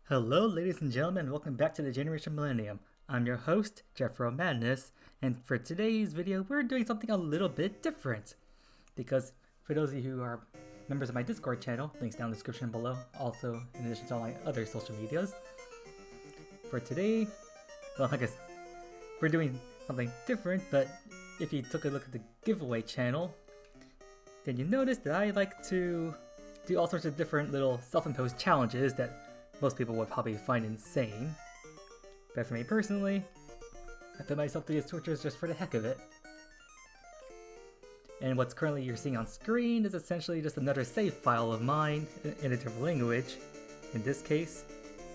Hello, ladies and gentlemen, welcome back to the Generation Millennium. I'm your host, Jeffro Madness, and for today's video, we're doing something a little bit different. Because for those of you who are members of my Discord channel, links down in the description below, also in addition to all my other social medias. For today, well, I guess we're doing something different, but if you took a look at the giveaway channel, then you notice that I like to do all sorts of different little self-imposed challenges that most people would probably find insane. But for me personally, I put myself through these tortures just for the heck of it. And what's currently you're seeing on screen is essentially just another save file of mine in a different language, in this case,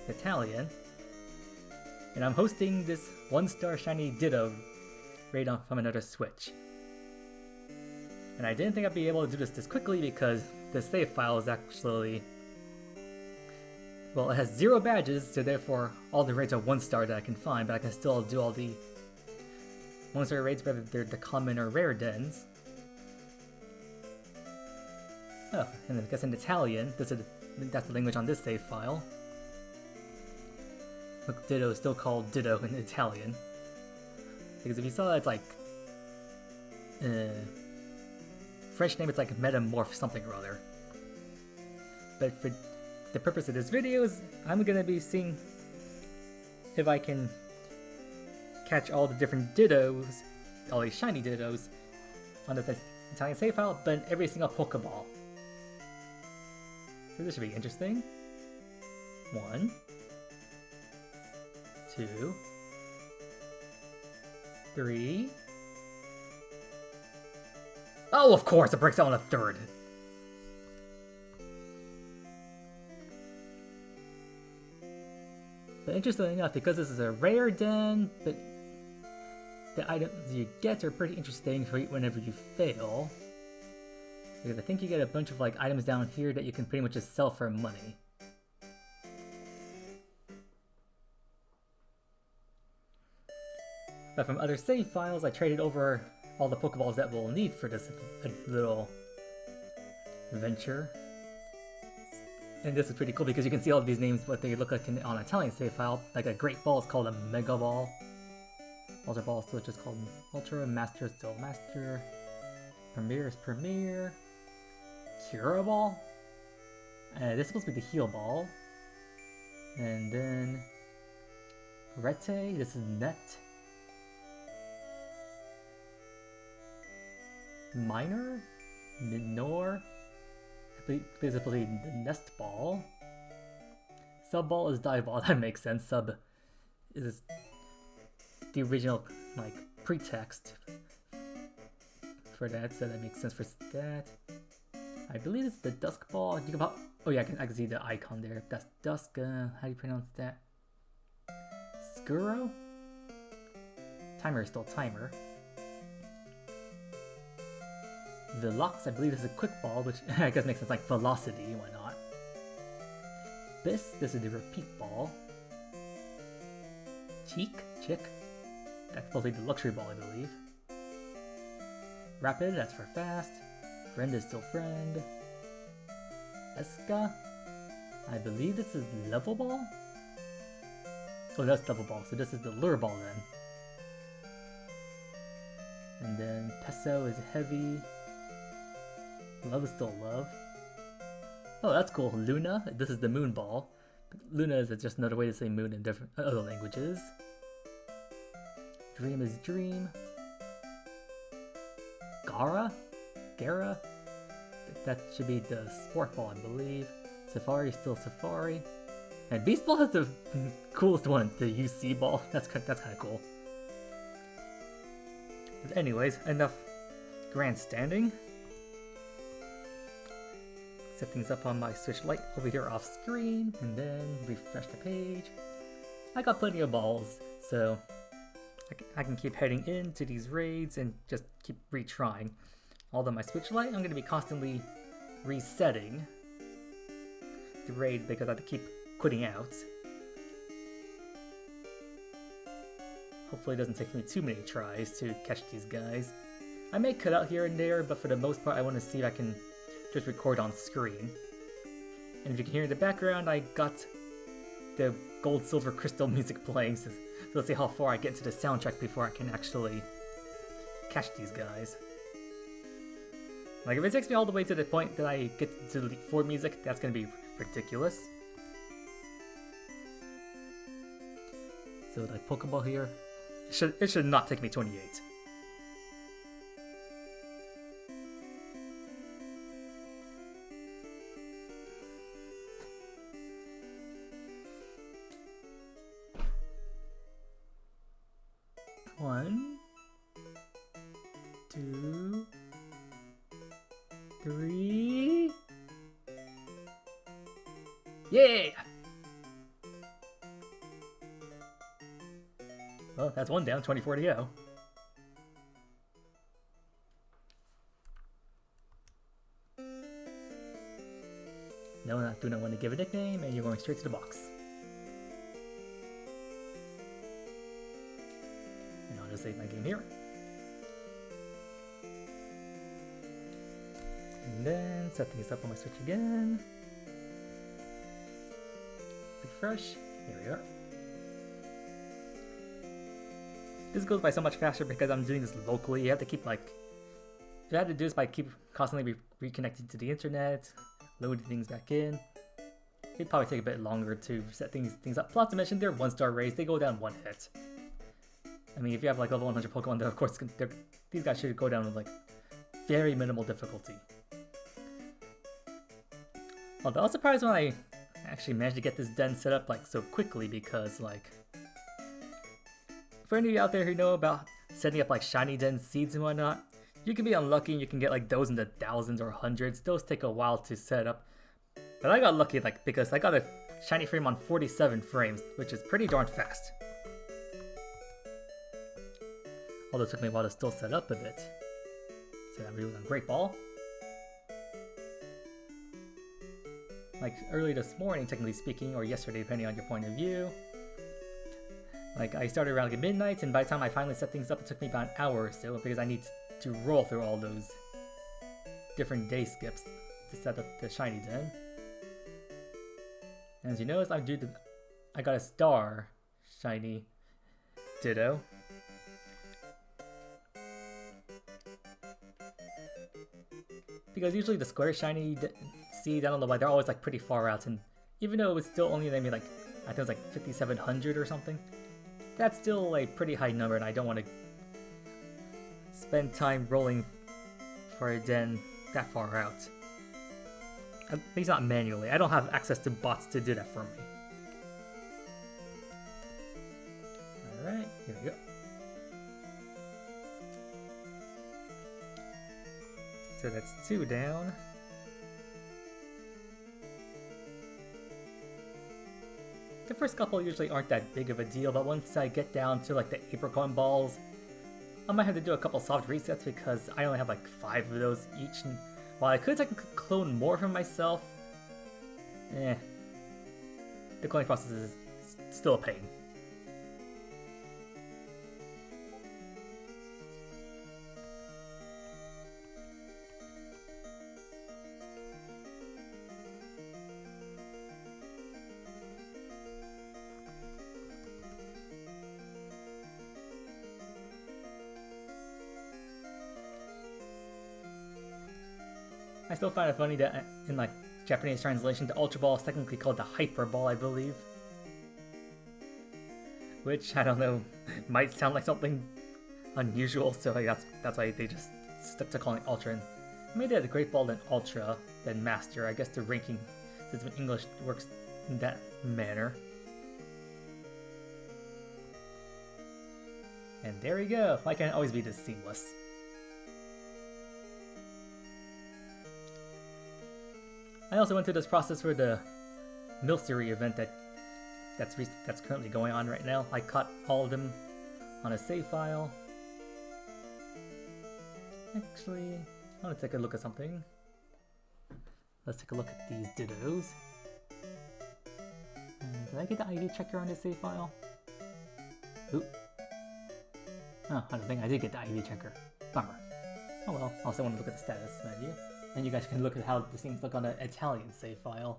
Italian. And I'm hosting this 1-star shiny Ditto raid from another Switch. And I didn't think I'd be able to do this quickly because the save file is actually, well, it has 0 badges, so therefore all the raids are 1-star that I can find, but I can still do all the 1-star raids whether they're the common or rare dens. Oh, and then I guess in Italian, that's the language on this save file. Look, Ditto is still called Ditto in Italian. Because if you saw it's like French name, it's like Metamorph something or other. But for the purpose of this video is I'm gonna be seeing if I can catch all the different Dittos, all these shiny Dittos, on this Italian save file, but in every single Pokeball. So this should be interesting. 1, 2, 3. Oh, of course, it breaks out on a 3rd. But interestingly enough, because this is a rare den, but the items you get are pretty interesting for whenever you fail. Because I think you get a bunch of like items down here that you can pretty much just sell for money. But from other save files, I traded over all the Pokeballs that we'll need for this little venture. And this is pretty cool because you can see all of these names, what they look like on an Italian save file. Like a Great Ball is called a Mega Ball. Ultra Ball is still just called Ultra. Master is still Master. Premier is Premier. Cura Ball. This is supposed to be the Heal Ball. And then Rete, this is Net. Minor? Minor? This is the Nest Ball. Sub Ball is Dive Ball, that makes sense. Sub is the original, like, pretext for that, so that makes sense for that. I believe it's the Dusk Ball. You can oh yeah, I can see the icon there. That's Dusk, how do you pronounce that? Skuro? Timer is still Timer. Velox, I believe this is a Quick Ball, which I guess makes sense, like Velocity, why not? This is the Repeat Ball. Chick, that's supposed to be the Luxury Ball, I believe. Rapid, that's for fast. Friend is still Friend. Esca, I believe this is Level Ball? Oh, that's Level Ball, so this is the Lure Ball then. And then Peso is Heavy. Love is still Love. Oh, that's cool. Luna, this is the Moon Ball. Luna is just another way to say moon in different other languages. Dream is Dream. Gara? That should be the Sport Ball, I believe. Safari is still Safari. And Beast Ball has the coolest one, the UC Ball. That's kind of cool. But anyways, enough grandstanding. Set things up on my Switch Lite over here off screen, and then refresh the page. I got plenty of balls, so I can keep heading into these raids and just keep retrying. Although my Switch Lite, I'm going to be constantly resetting the raid because I have to keep quitting out. Hopefully it doesn't take me too many tries to catch these guys. I may cut out here and there, but for the most part I want to see if I can just record on screen. And if you can hear in the background, I got the gold, silver, crystal music playing. So let's see how far I get into the soundtrack before I can actually catch these guys. Like, if it takes me all the way to the point that I get to the Elite Four music, that's gonna be ridiculous. So, like, Pokeball here, it should not take me 28. One, two, three. Yeah! Well, that's one down, 24 to go. No, I do not want to give a nickname, and you're going straight to the box. And I'll just save my game here. And then set things up on my Switch again. Refresh. Here we are. This goes by so much faster because I'm doing this locally. You have to keep like, if I had to do this by constantly reconnecting to the internet, loading things back in, it'd probably take a bit longer to set things up. Plus to mention, they're 1-star raids, they go down one hit. I mean, if you have like level 100 Pokemon, then of course these guys should go down with like very minimal difficulty. Although I was surprised when I actually managed to get this den set up like so quickly, because like, for any of you out there who know about setting up like shiny den seeds and whatnot, you can be unlucky and you can get like those in the thousands or hundreds. Those take a while to set up. But I got lucky like because I got a shiny frame on 47 frames, which is pretty darn fast. Although it took me a while to still set up a bit. So I'm doing a Great Ball. Like early this morning, technically speaking, or yesterday, depending on your point of view. Like, I started around like midnight, and by the time I finally set things up, it took me about an hour or so, because I need to roll through all those different day skips to set up the shiny den. And as you notice, I got a star shiny Ditto. Because usually the square shiny seeds, I don't know why, they're always like pretty far out, and even though it was still only maybe like, I think it was like 5,700 or something, that's still a pretty high number, and I don't want to spend time rolling for a den that far out. At least not manually. I don't have access to bots to do that for me. Alright, here we go. So that's 2 down. The first couple usually aren't that big of a deal, but once I get down to like the apricot balls, I might have to do a couple soft resets because I only have like 5 of those each, and while I could technically clone more for myself, the cloning process is still a pain. I still find it funny that in like Japanese translation, the Ultra Ball is technically called the Hyper Ball, I believe. Which, I don't know, might sound like something unusual, so like, that's why they just stuck to calling it Ultra. And maybe they had the Great Ball, then Ultra, then Master. I guess the ranking system in English works in that manner. And there we go. Why can't it always be this seamless? I also went through this process for the Milcery event that's currently going on right now. I caught all of them on a save file. Actually, I want to take a look at something. Let's take a look at these Dittos. And did I get the ID checker on this save file? Oop. Oh, I don't think I did get the ID checker. Bummer. Oh well, I also want to look at the status menu. And you guys can look at how the things look on the Italian save file.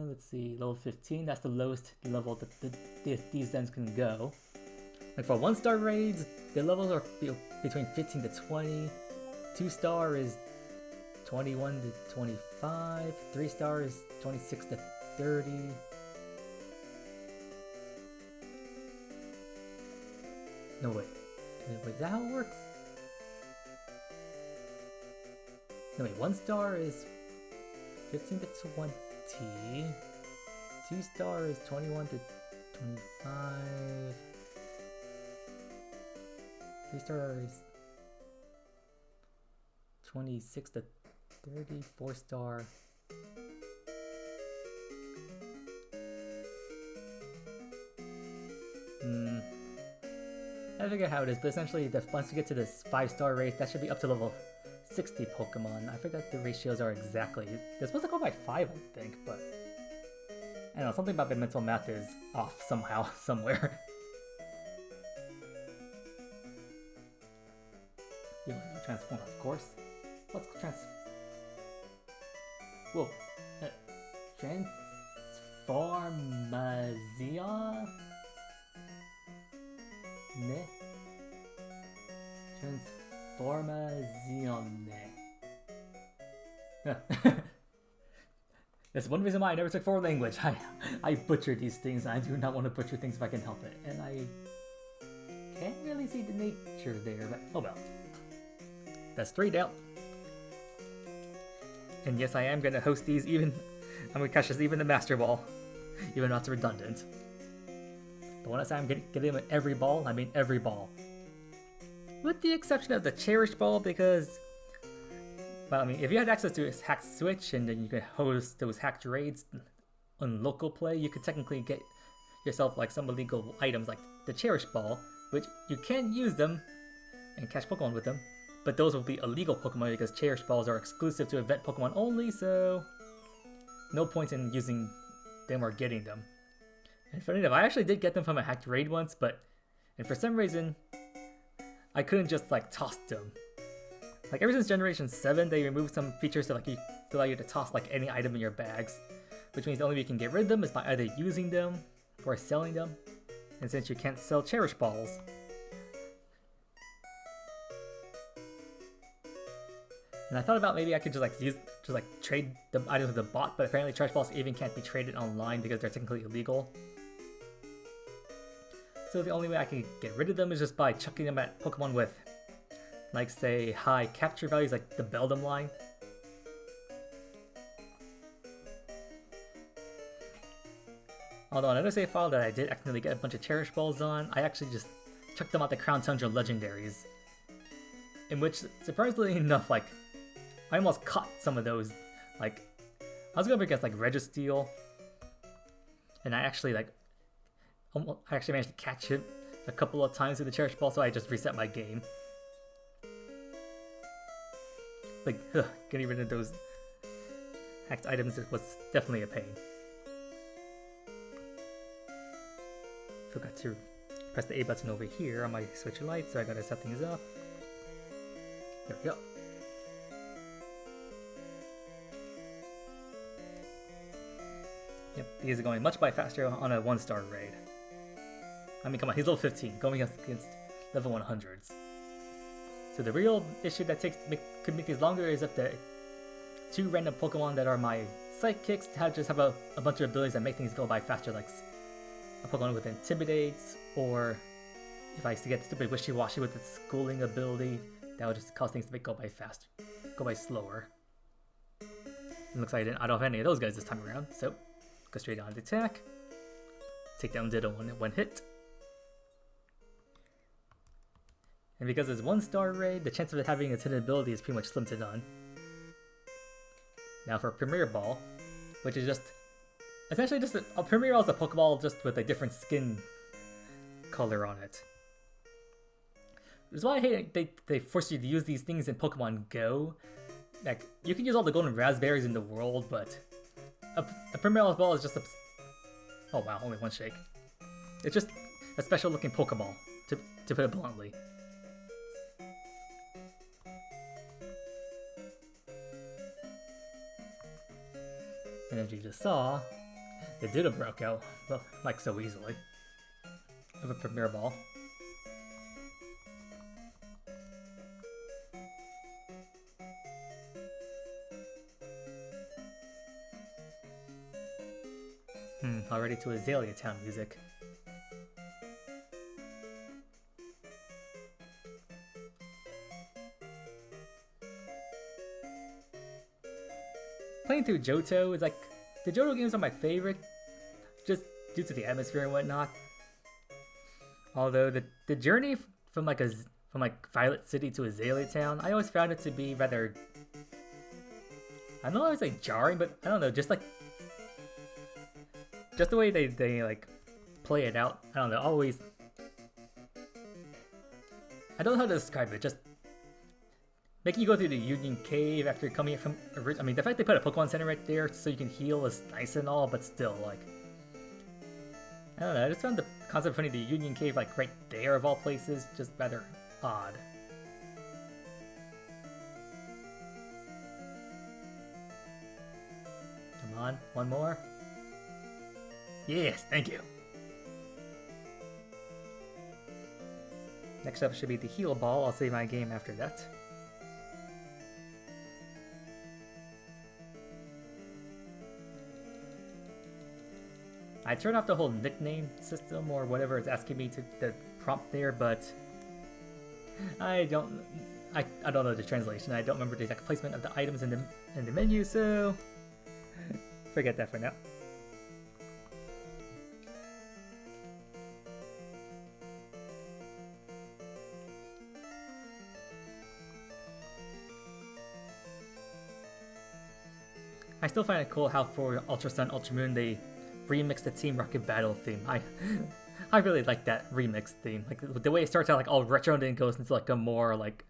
let's see, level 15, that's the lowest level that these Zens can go. Like for 1-star raids, the levels are between 15 to 20. 2-star is 21 to 25. 3-star is 26 to 30. No, wait, is that how it works? No, wait, 1-star is 15 to 20. 2-star is 21 to 25. 3-star is 26 to 30. 4-star. I forget how it is, but essentially, once you get to this 5-star race, that should be up to level 60 Pokemon. I forgot the ratios are exactly. They're supposed to go by 5, I think, but I don't know, something about my mental math is off somehow, somewhere. You want to transform, of course. Let's Whoa. Transformazia? Ne? Transformazione. That's one reason why I never took foreign language. I butcher these things. I do not want to butcher things if I can help it. And I can't really see the nature there, but oh well. That's 3 down. And yes, I am going to host these even... I'm going to catch this even the Master Ball. Even though it's redundant. But when I say I'm getting them at every ball, I mean every ball. With the exception of the Cherished Ball, because... Well, I mean, if you had access to a hacked Switch, and then you could host those hacked raids on local play, you could technically get yourself like some illegal items like the Cherished Ball, which you can use them and catch Pokemon with them, but those will be illegal Pokemon because Cherished Balls are exclusive to event Pokemon only, so no point in using them or getting them. And funny enough, I actually did get them from a hacked raid once, and for some reason, I couldn't just like toss them. Like ever since Generation 7, they removed some features to allow you to toss like any item in your bags, which means the only way you can get rid of them is by either using them or selling them. And since you can't sell Cherish Balls, and I thought about maybe I could just trade the items with the bot, but apparently Cherish Balls even can't be traded online because they're technically illegal. So the only way I can get rid of them is just by chucking them at Pokemon with, like, say, high capture values, like the Beldum line. Although on another save file that I did accidentally get a bunch of Cherish Balls on, I actually just chucked them out the Crown Tundra Legendaries. In which, surprisingly enough, like, I almost caught some of those. Like, I was going up against, like, Registeel, and I actually managed to catch him a couple of times with the Cherish Ball, so I just reset my game. Like, getting rid of those hacked items was definitely a pain. Forgot to press the A button over here on my Switch Lite, so I gotta set things up. There we go. Yep, these are going much faster on a 1-star raid. I mean, come on, he's level 15, going against level 100s. So the real issue that could make these longer is if the 2 random Pokemon that are my Sidekicks just have a bunch of abilities that make things go by faster, like a Pokemon with Intimidates, or if I get stupid Wishy-Washy with its Schooling ability, that would just cause things to go by slower. It looks like I don't have any of those guys this time around, so go straight on to attack. Take down Ditto one hit. And because it's 1-star raid, the chance of it having its hidden ability is pretty much slim to none. Now for Premier Ball, which is just essentially just a Premier Ball is a Pokeball just with a different skin color on it. Which is why I hate they force you to use these things in Pokemon Go. Like, you can use all the golden raspberries in the world, but a Premier Ball is just a... Oh wow, only 1 shake. It's just a special looking Pokeball, to put it bluntly. And as you just saw, The Ditto broke out, well, like so easily. Of a Premier Ball. Already to Azalea Town music. Playing through Johto is like, the Johto games are my favorite, just due to the atmosphere and whatnot. Although the journey from like Violet City to Azalea Town, I always found it to be rather, I don't know, I was like jarring, but I don't know, just the way they like play it out. I don't know, always, I don't know how to describe it, just making you go through the Union Cave after coming from, I mean, the fact they put a Pokemon Center right there so you can heal is nice and all, but still, like, I don't know, I just found the concept of putting the Union Cave, like, right there of all places, just rather odd. Come on, one more. Yes, thank you. Next up should be the Heal Ball. I'll save my game after that. I turned off the whole nickname system or whatever it's asking me to the prompt there, but I don't know the translation. I don't remember the exact placement of the items in the menu, so forget that for now. I still find it cool how for Ultra Sun, Ultra Moon they remixed the Team Rocket battle theme. I really like that remix theme. Like the way it starts out like all retro and then goes into like a more like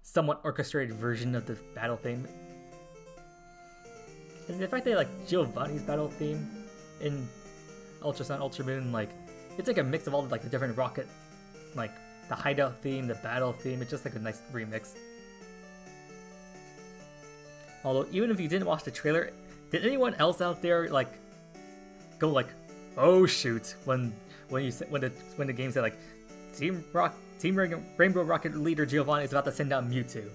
somewhat orchestrated version of the battle theme. And the fact they like Giovanni's battle theme in Ultra Sun, Ultra Moon, like it's like a mix of all like the different rocket, like the hideout theme, the battle theme. It's just like a nice remix. Although even if you didn't watch the trailer, did anyone else out there like go like, oh shoot, when the game said like Team Rainbow Rocket leader Giovanni is about to send out Mewtwo?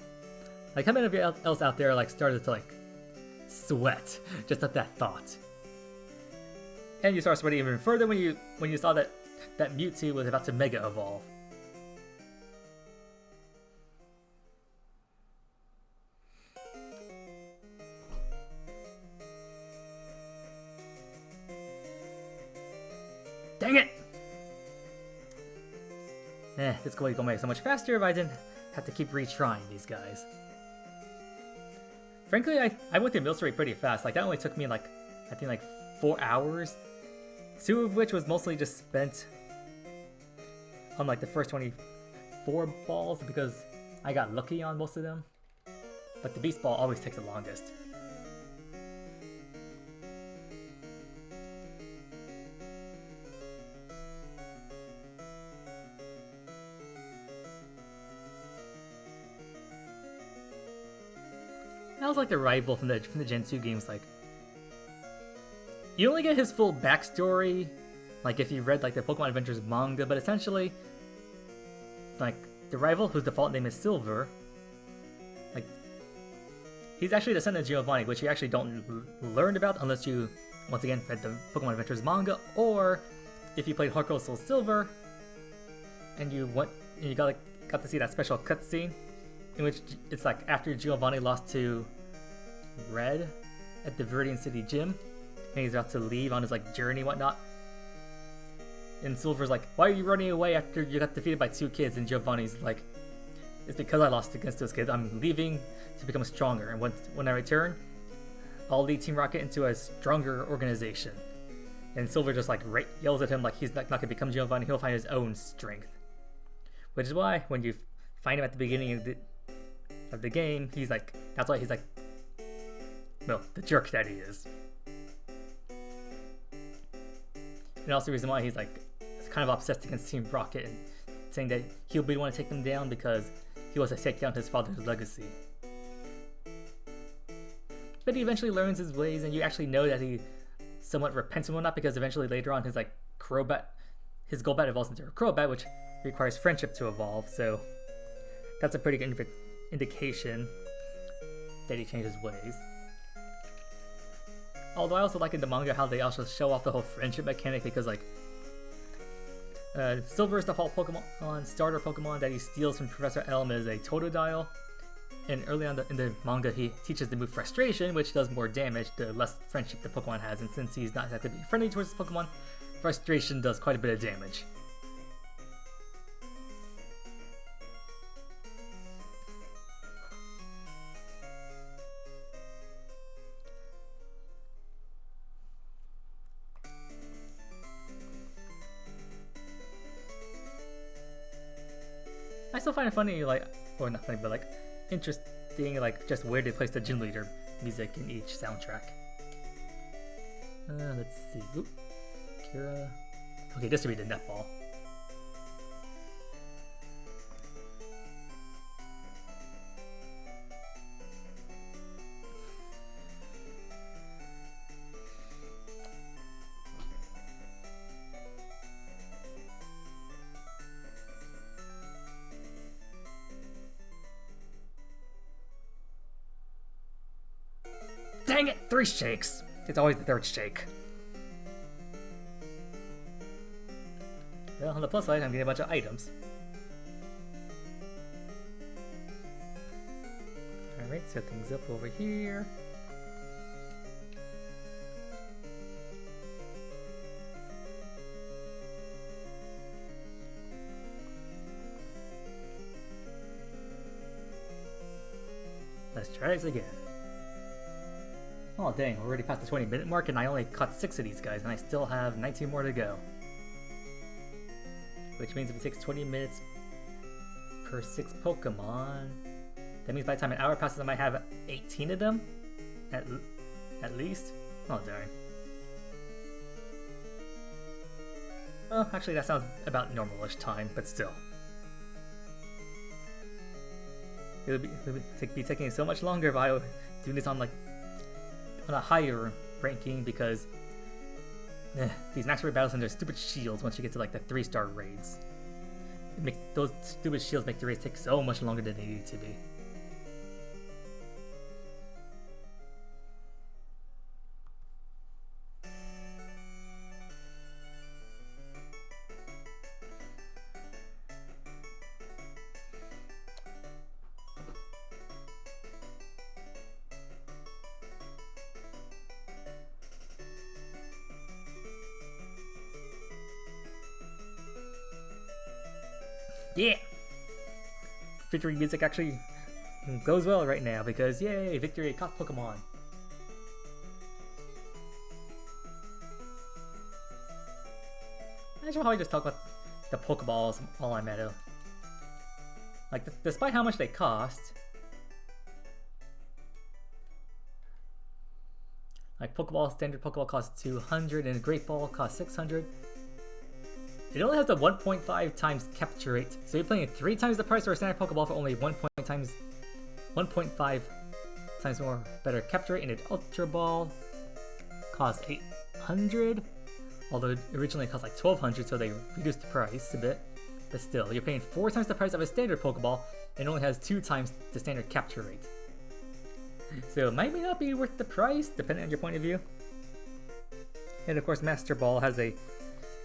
Like how many of you else out there like started to like sweat just at that thought? And you start sweating even further when you saw that Mewtwo was about to Mega Evolve. Dang it! This would go make so much faster if I didn't have to keep retrying these guys. Frankly, I went through Milcery pretty fast. Like that only took me like, I think like 4 hours. 2 of which was mostly just spent on like the first 24 balls because I got lucky on most of them. But the Beast Ball always takes the longest. That was like the rival from the Gen 2 games. Like, you only get his full backstory, like if you read like the Pokemon Adventures manga. But essentially, like the rival, whose default name is Silver, like he's actually the son of Giovanni, which you actually don't learn about unless you once again read the Pokemon Adventures manga, or if you played Heart Gold Soul Silver, and you got to see that special cutscene in which it's like after Giovanni lost to Red at the Viridian City Gym, and he's about to leave on his like journey and whatnot. And Silver's like, "Why are you running away after you got defeated by 2 kids?" And Giovanni's like, "It's because I lost against those kids. I'm leaving to become stronger, and when I return, I'll lead Team Rocket into a stronger organization." And Silver just like yells at him like he's not gonna become Giovanni. He'll find his own strength. Which is why when you find him at the beginning of the game, he's like, that's why he's like, well, the jerk that he is. And also the reason why he's like kind of obsessed against Team Rocket and saying that he'll be the one to take them down because he wants to take down his father's legacy. But he eventually learns his ways, and you actually know that somewhat repentant, not because eventually later on his his Golbat evolves into a Crobat, which requires friendship to evolve. So that's a pretty good indication that he changed his ways. Although I also like in the manga how they also show off the whole friendship mechanic, because like Silver's default Pokemon, starter Pokemon that he steals from Professor Elm is a Totodile. And early on in the manga, he teaches the move Frustration, which does more damage the less friendship the Pokemon has. And since he's not exactly friendly towards his Pokemon, Frustration does quite a bit of damage. I still find it funny, like, or not funny, but like interesting, like just where they place the gym leader music in each soundtrack. Let's see. Oop. Kira. Okay, this should be the netball. Dang it! 3 shakes! It's always the 3rd shake. Well, on the plus side, I'm getting a bunch of items. Alright, set things up over here. Let's try this again. Oh dang, we're already past the 20-minute mark and I only caught 6 of these guys and I still have 19 more to go. Which means if it takes 20 minutes per 6 Pokemon, that means by the time an hour passes I might have 18 of them? At least? Oh darn. Well, actually that sounds about normal-ish time, but still. It would be taking so much longer if I was doing this on a higher ranking, because these max rate battles and their stupid shields once you get to like the 3-star raids. Those stupid shields make the raids take so much longer than they need to be. Yeah! Victory music actually goes well right now because yay, victory caught Pokemon. I should probably just talk about the Pokeballs while I'm at it. Like, despite how much they cost, like standard Pokeball costs 200 and a Great Ball costs 600. It only has a 1.5 times capture rate, so you're paying 3 times the price for a standard Pokeball for only 1.5 times more better capture rate, and an Ultra Ball costs 800, although it originally cost like 1200, so they reduced the price a bit. But still, you're paying 4 times the price of a standard Pokeball, and only has 2 times the standard capture rate. So it might not be worth the price, depending on your point of view. And of course, Master Ball has a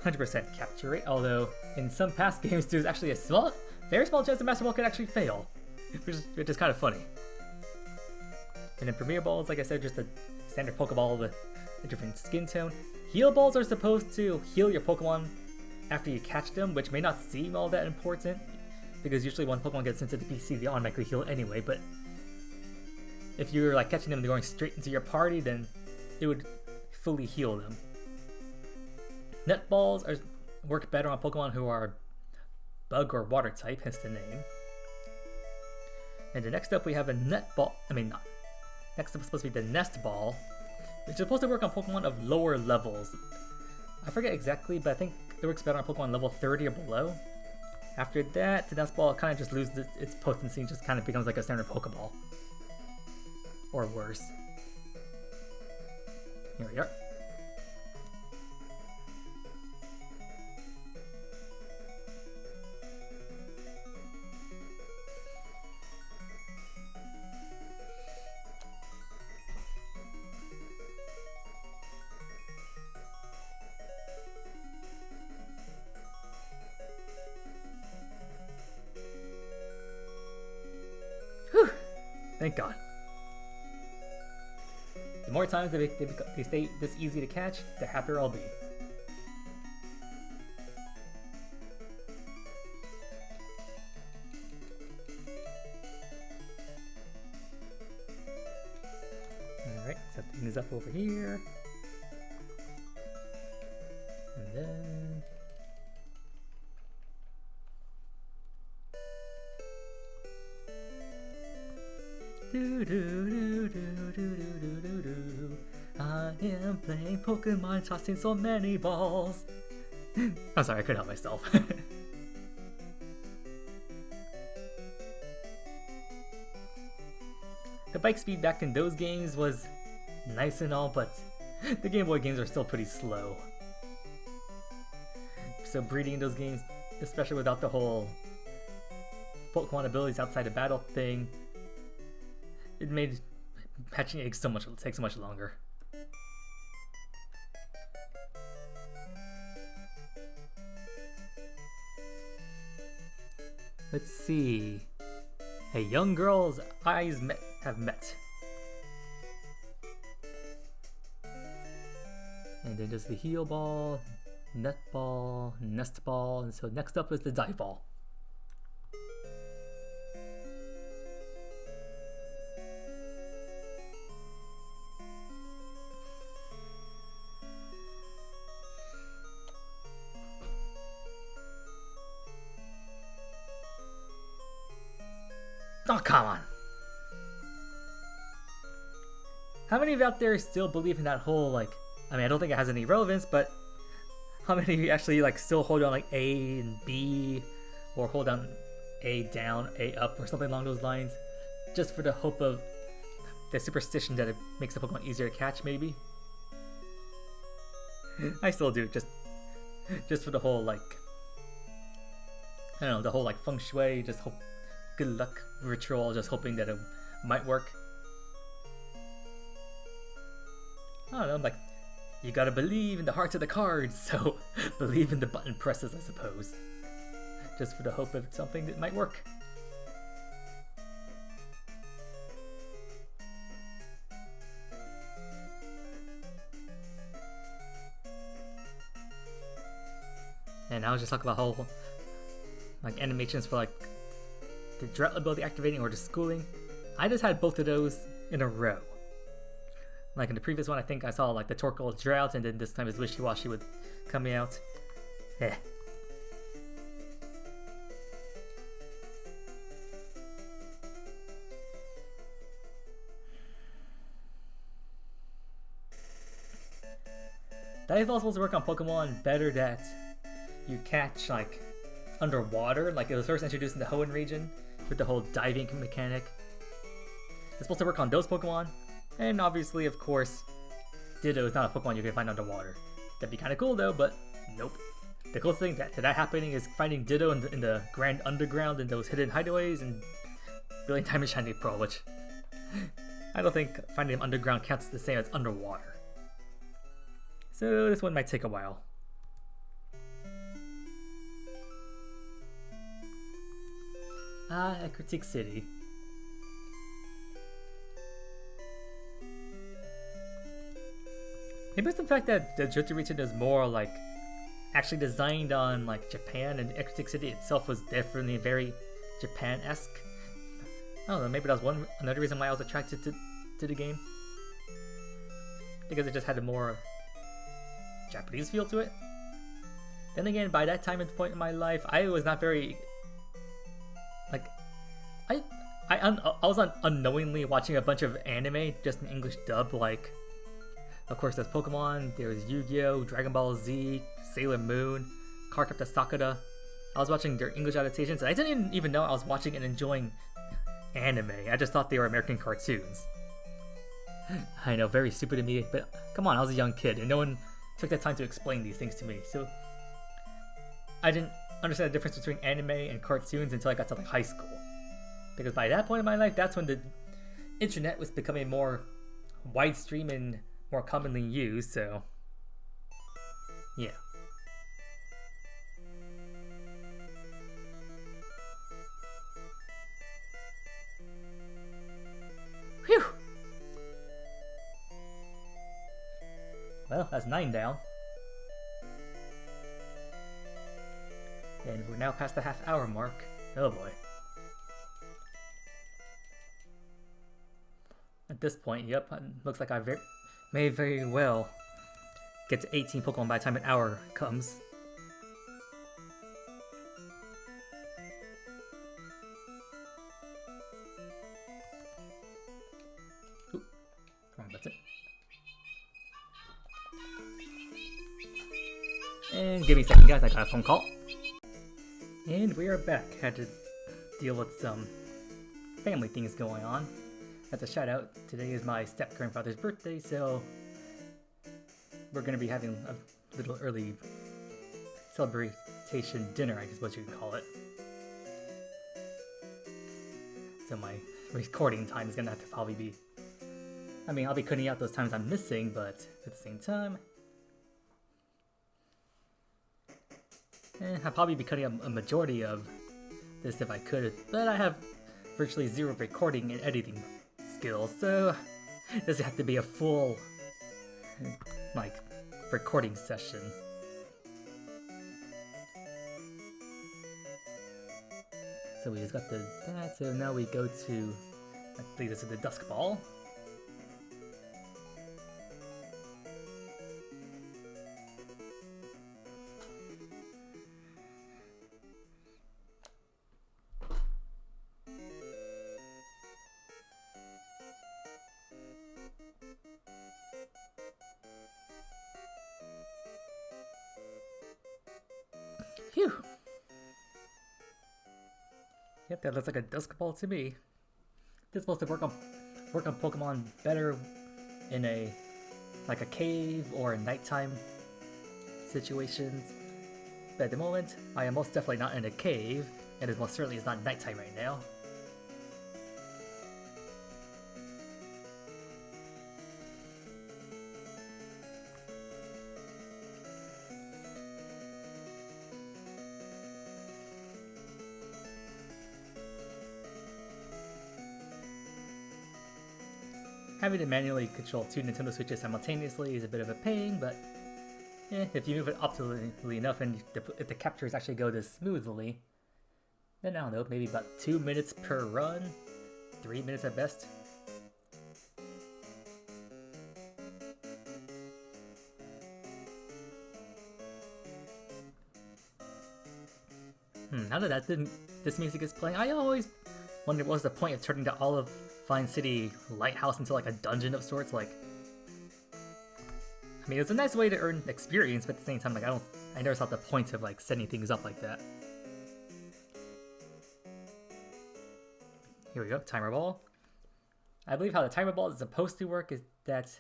100% capture rate, although in some past games there's actually a very small chance the Master Ball could actually fail, which is kind of funny. And then Premier Ball is, like I said, just a standard Pokeball with a different skin tone. Heal Balls are supposed to heal your Pokemon after you catch them, which may not seem all that important, because usually when Pokemon gets into the PC they automatically heal anyway, but if you're like catching them and going straight into your party, then it would fully heal them. Net Balls work better on Pokemon who are Bug or Water type, hence the name. And then next up we have a Next up is supposed to be the Nest Ball, which is supposed to work on Pokemon of lower levels. I forget exactly, but I think it works better on Pokemon level 30 or below. After that, the Nest Ball kind of just loses its potency and just kind of becomes like a standard Pokeball. Or worse. Here we are. Thank God. The more times they stay this easy to catch, the happier I'll be. Alright, set things up over here. And then... Do, do, do, do, do, do, do, do. I am playing Pokemon, tossing so many balls. I'm sorry, I couldn't help myself. The bike speed back in those games was nice and all, but the Game Boy games are still pretty slow. So breeding in those games, especially without the whole Pokemon abilities outside of battle thing, it made hatching eggs take so much longer. Let's see. A young girl's eyes have met. And then there's the heal ball, net ball, nest ball, and so next up is the dive ball. Oh, come on. How many of you out there still believe in that whole, like, I mean, I don't think it has any relevance, but how many of you actually, like, still hold on, like, A and B, or hold down A down, A up, or something along those lines, just for the hope of the superstition that it makes the Pokemon easier to catch, maybe? I still do, just for the whole, like, I don't know, the whole, like, feng shui, just hope, good luck ritual, just hoping that it might work. I don't know, like, you gotta believe in the hearts of the cards, so believe in the button presses, I suppose. Just for the hope of something that might work. And I was just talking about whole, like, animations for, like, the drought ability activating or the schooling. I just had both of those in a row. Like in the previous one, I think I saw like the Torkoal drought, and then this time it's Wishy-Washy with coming out. Eh. Dive Ball is supposed to work on Pokemon better that you catch like underwater, like it was first introduced in the Hoenn region with the whole diving mechanic. It's supposed to work on those Pokemon, and obviously, of course, Ditto is not a Pokemon you can find underwater. That'd be kind of cool though, but nope. The coolest thing to that happening is finding Ditto in the Grand Underground and those hidden hideaways and Brilliant Diamond Shiny Pearl, which I don't think finding him underground counts the same as underwater. So this one might take a while. At Critique City. Maybe it's the fact that the Johto region is more like actually designed on like Japan, and Critique City itself was definitely very Japan-esque. I don't know, maybe that was another reason why I was attracted to the game. Because it just had a more Japanese feel to it. Then again, by that time and point in my life, I was not very like I was unknowingly watching a bunch of anime just in English dub. Like, of course, there's Pokemon, there's Yu-Gi-Oh, Dragon Ball Z, Sailor Moon, Cardcaptor Sakura. I was watching their English adaptations, and I didn't even know I was watching and enjoying anime. I just thought they were American cartoons. I know, very stupid of me, but come on, I was a young kid, and no one took the time to explain these things to me. So I didn't understand the difference between anime and cartoons until I got to like high school. Because by that point in my life, that's when the internet was becoming more widestream and more commonly used, so yeah. That's 9 down. And we're now past the half-hour mark. Oh boy. At this point, yep, looks like I may very well get to 18 Pokemon by the time an hour comes. Ooh, wrong button. And give me a second, guys, I got a phone call. And we are back. Had to deal with some family things going on. As a shout out, today is my step-grandfather's birthday, so we're going to be having a little early celebration dinner, I guess what you can call it. So my recording time is going to have to probably be... I mean, I'll be cutting out those times I'm missing, but at the same time... I'll probably be cutting out a majority of this if I could, but I have virtually zero recording and editing skills, so it doesn't have to be a full, like, recording session. So we just got that, so now we go to, I believe this is the Dusk Ball. Phew! Yep, that looks like a Dusk Ball to me. This is supposed to work on Pokemon better in a cave or nighttime situations. But at the moment, I am most definitely not in a cave, and it most certainly is not nighttime right now. Having to manually control 2 Nintendo Switches simultaneously is a bit of a pain, but if you move it optimally enough and if the captures actually go this smoothly, then I don't know, maybe about 2 minutes per run, 3 minutes at best. Now that this music is playing, I always wondered what was the point of turning the Olive Vine City Lighthouse into like a dungeon of sorts. Like, I mean, it's a nice way to earn experience, but at the same time, like, I never saw the point of like setting things up like that. Here we go, Timer Ball. I believe how the Timer Ball is supposed to work is that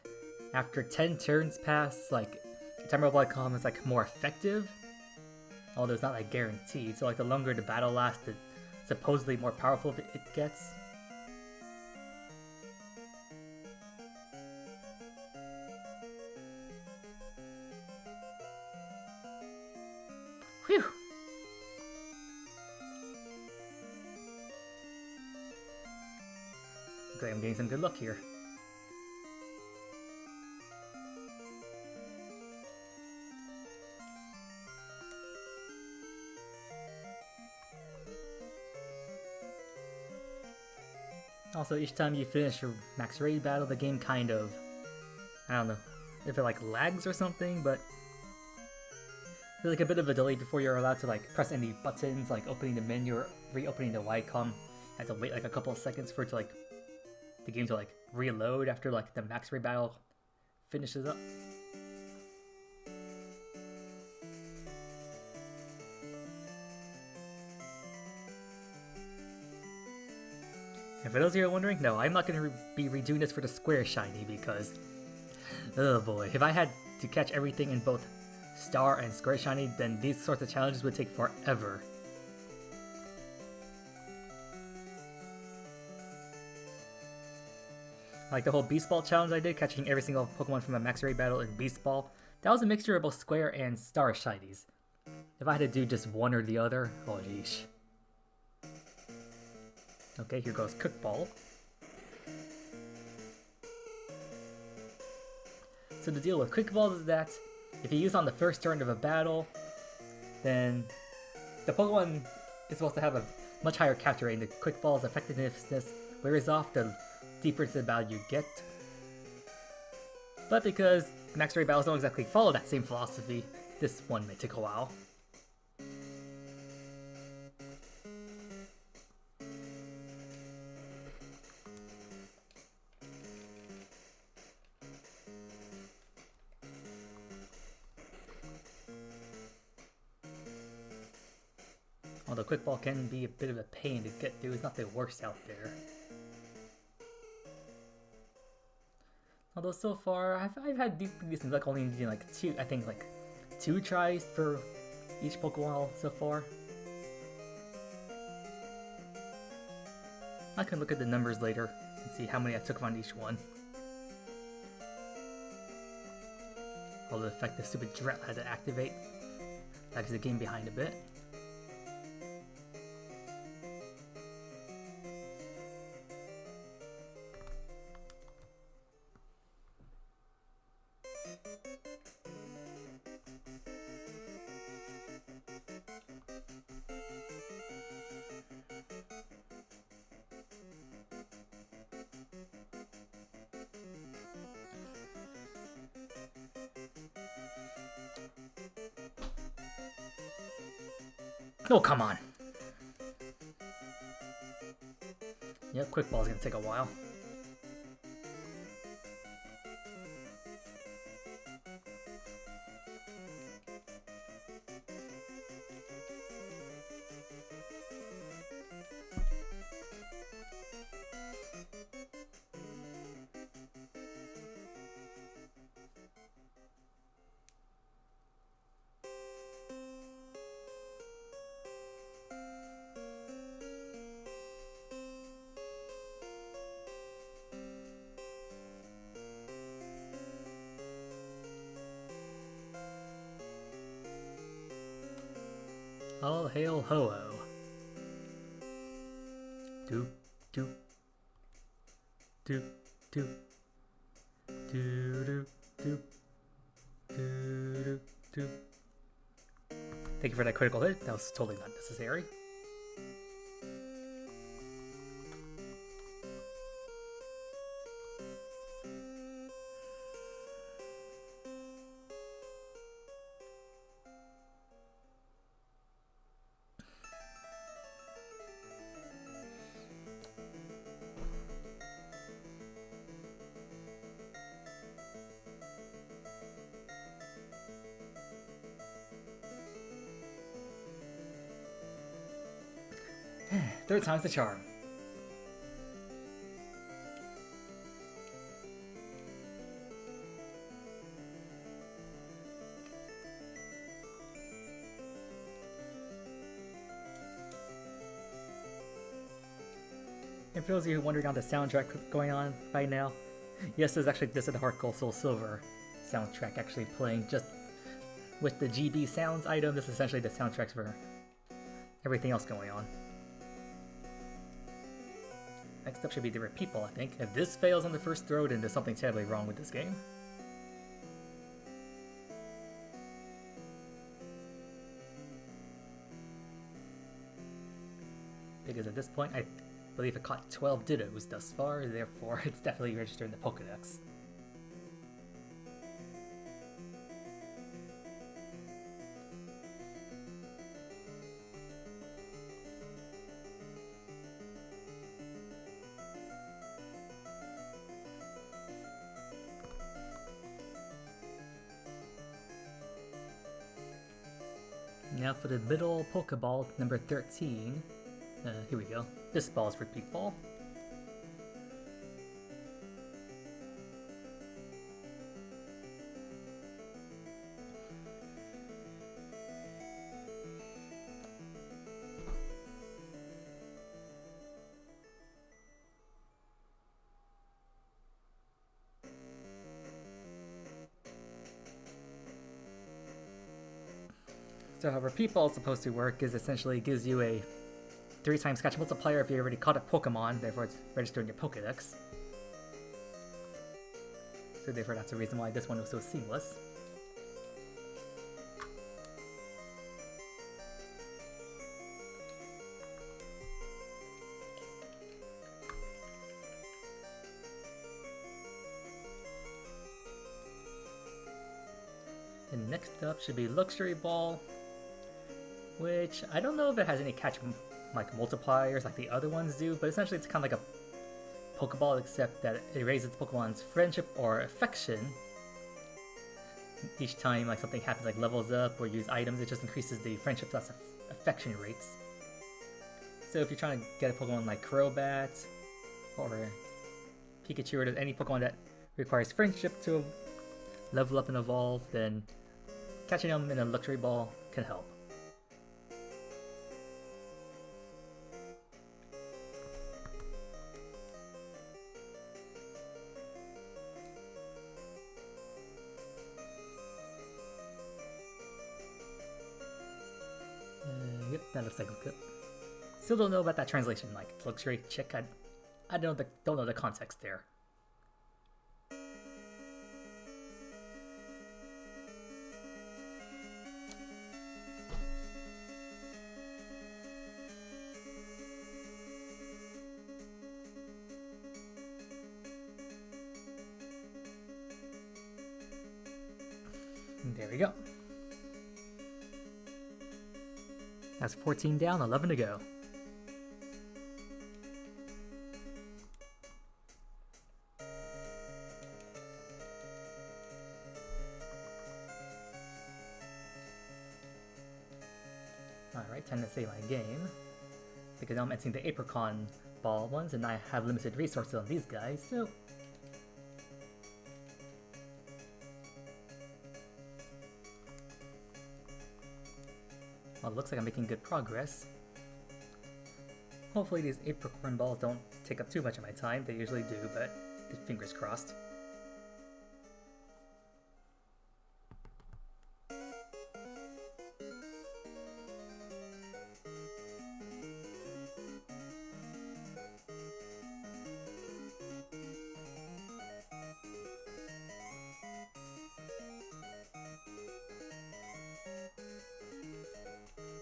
after 10 turns pass, like, the Timer Ball becomes like more effective, although it's not like guaranteed. So like the longer the battle lasts, the supposedly more powerful it gets. Whew! Okay, I'm getting some good luck here. Also, each time you finish your max raid battle, the game kind of, I don't know if it like lags or something, but there's like a bit of a delay before you're allowed to like press any buttons, like opening the menu or reopening the Wacom. You have to wait like a couple of seconds for it to like the game to like reload after like the max raid battle finishes up. And for those of you who are wondering, no, I'm not going to be redoing this for the Square Shiny because, oh boy, if I had to catch everything in both Star and Square Shiny, then these sorts of challenges would take forever. Like the whole Beast Ball challenge I did, catching every single Pokemon from a max raid battle in Beast Ball, that was a mixture of both Square and Star Shinies. If I had to do just one or the other, oh geesh. Okay, here goes Cook Ball. So So the deal with quick balls is that if you use on the first turn of a battle, then the Pokemon is supposed to have a much higher capture rate. The quick ball's effectiveness wears off the deeper into the battle you get. But because max rate battles don't exactly follow that same philosophy, this one may take a while. Although quick ball can be a bit of a pain to get through, it's not the worst out there. Although so far, I've had decent luck, only needing like two tries for each Pokeball so far. I can look at the numbers later and see how many I took on each one. Although the fact the stupid drought had to activate lags the game behind a bit. Oh, come on. Yep, quick ball's gonna take a while. All hail Ho-Oh. Doop, doop. Doop, doop. Doop, doop. Doop, doop. Thank you for that critical hit. That was totally not necessary. Third time's the charm. And for those of you wondering on the soundtrack going on right now, yes, there's actually this is the Heart Gold Soul Silver soundtrack actually playing just with the GB Sounds item. This is essentially the soundtracks for everything else going on. Next up should be different people, I think. If this fails on the first throw, then there's something terribly wrong with this game. Because at this point, I believe I caught 12 Dittos thus far, therefore it's definitely registered in the Pokédex. Now for the middle Pokeball, number 13. Here we go. This ball is for Peak Ball. So how Repeat Ball is supposed to work is essentially gives you a 3 times catch multiplier if you already caught a Pokemon, therefore it's registered in your Pokédex. So therefore that's the reason why this one was so seamless. And next up should be Luxury Ball, which I don't know if it has any catch like multipliers like the other ones do, but essentially it's kind of like a Pokeball except that it raises Pokemon's friendship or affection. Each time like something happens, like levels up or use items, it just increases the friendship plus affection rates. So if you're trying to get a Pokemon like Crobat or Pikachu or any Pokemon that requires friendship to level up and evolve, then catching them in a Luxury Ball can help. Yep, that looks like a good. Still don't know about that translation, like luxury chick. I don't know the context there. There we go. That's 14 down, 11 to go. Alright, time to save my game. Because now I'm entering the Apricot Ball ones and I have limited resources on these guys, so... Well, it looks like I'm making good progress. Hopefully these Apricorn balls don't take up too much of my time. They usually do, but fingers crossed.